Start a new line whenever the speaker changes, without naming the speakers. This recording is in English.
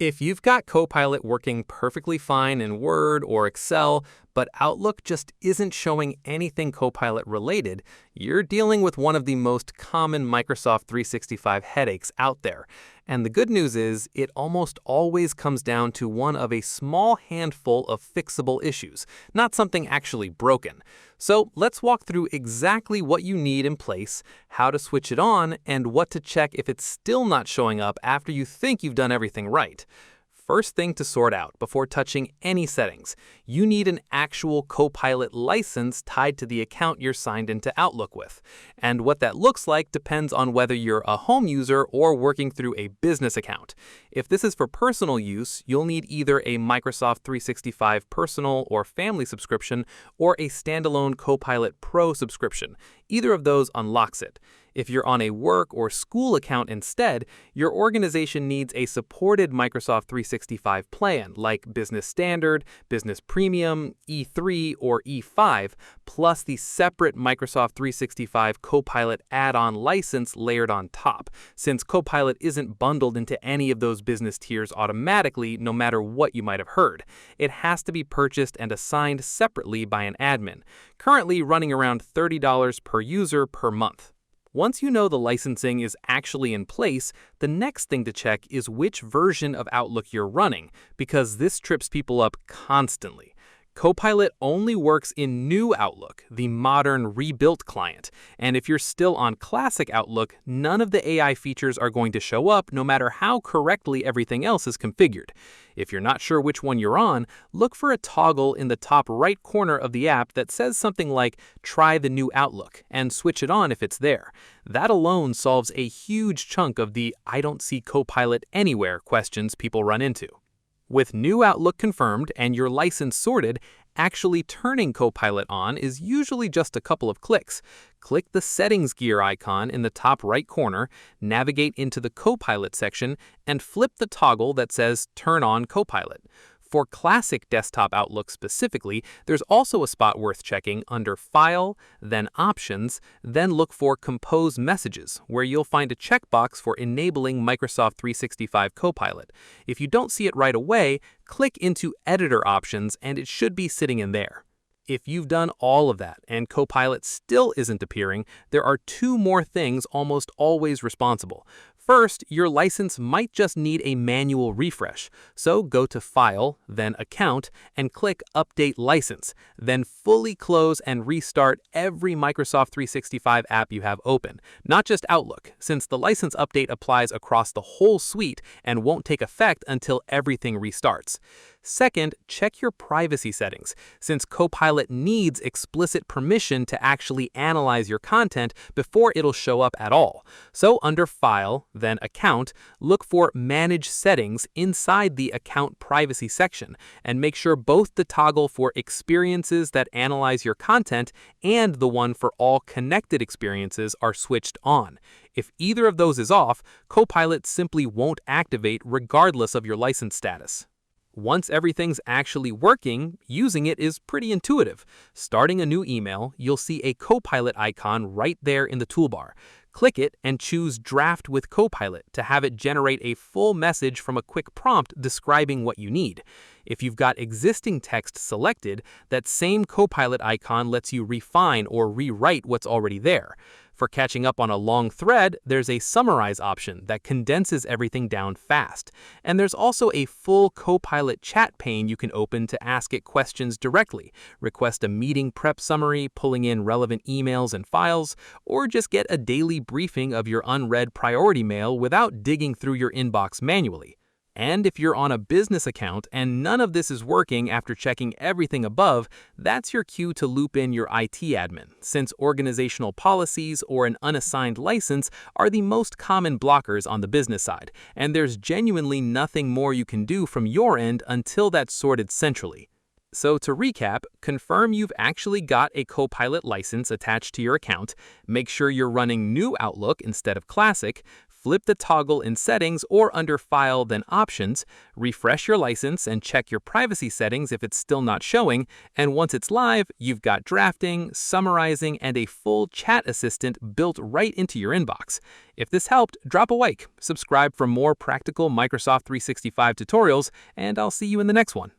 If you've got Copilot working perfectly fine in Word or Excel, but Outlook just isn't showing anything Copilot related, you're dealing with one of the most common Microsoft 365 headaches out there. And the good news is, it almost always comes down to one of a small handful of fixable issues, not something actually broken. So let's walk through exactly what you need in place, how to switch it on, and what to check if it's still not showing up after you think you've done everything right. First thing to sort out before touching any settings, you need an actual Copilot license tied to the account you're signed into Outlook with. And what that looks like depends on whether you're a home user or working through a business account. If this is for personal use, you'll need either a Microsoft 365 personal or family subscription or a standalone Copilot Pro subscription. Either of those unlocks it. If you're on a work or school account instead, your organization needs a supported Microsoft 365 plan like Business Standard, Business Premium, E3, or E5, plus the separate Microsoft 365 Copilot add-on license layered on top, since Copilot isn't bundled into any of those business tiers automatically no matter what you might have heard. It has to be purchased and assigned separately by an admin, currently running around $30 per user per month. Once you know the licensing is actually in place, the next thing to check is which version of Outlook you're running, because this trips people up constantly. Copilot only works in new Outlook, the modern rebuilt client, and if you're still on classic Outlook, none of the AI features are going to show up no matter how correctly everything else is configured. If you're not sure which one you're on, look for a toggle in the top right corner of the app that says something like "Try the new Outlook" and switch it on if it's there. That alone solves a huge chunk of the "I don't see Copilot anywhere" questions people run into. With new Outlook confirmed and your license sorted, actually turning Copilot on is usually just a couple of clicks. Click the Settings gear icon in the top right corner, navigate into the Copilot section, and flip the toggle that says Turn on Copilot. For classic desktop Outlook specifically, there's also a spot worth checking under File, then Options, then look for Compose Messages, where you'll find a checkbox for enabling Microsoft 365 Copilot. If you don't see it right away, click into Editor Options and it should be sitting in there. If you've done all of that and Copilot still isn't appearing, there are two more things almost always responsible. First, your license might just need a manual refresh, so go to File, then Account, and click Update License, then fully close and restart every Microsoft 365 app you have open, not just Outlook, since the license update applies across the whole suite and won't take effect until everything restarts. Second, check your privacy settings, since Copilot needs explicit permission to actually analyze your content before it'll show up at all. So under File, then Account, look for Manage Settings inside the Account Privacy section, and make sure both the toggle for experiences that analyze your content and the one for all connected experiences are switched on. If either of those is off, Copilot simply won't activate regardless of your license status. Once everything's actually working, using it is pretty intuitive. Starting a new email, you'll see a Copilot icon right there in the toolbar. Click it and choose Draft with Copilot to have it generate a full message from a quick prompt describing what you need. If you've got existing text selected, that same Copilot icon lets you refine or rewrite what's already there. For catching up on a long thread, there's a Summarize option that condenses everything down fast. And there's also a full Copilot chat pane you can open to ask it questions directly, request a meeting prep summary, pulling in relevant emails and files, or just get a daily briefing of your unread priority mail without digging through your inbox manually. And if you're on a business account and none of this is working after checking everything above, that's your cue to loop in your IT admin, since organizational policies or an unassigned license are the most common blockers on the business side, and there's genuinely nothing more you can do from your end until that's sorted centrally. So to recap, confirm you've actually got a Copilot license attached to your account, make sure you're running new Outlook instead of Classic, flip the toggle in Settings or under File then Options, refresh your license and check your privacy settings if it's still not showing, and once it's live, you've got drafting, summarizing, and a full chat assistant built right into your inbox. If this helped, drop a like, subscribe for more practical Microsoft 365 tutorials, and I'll see you in the next one.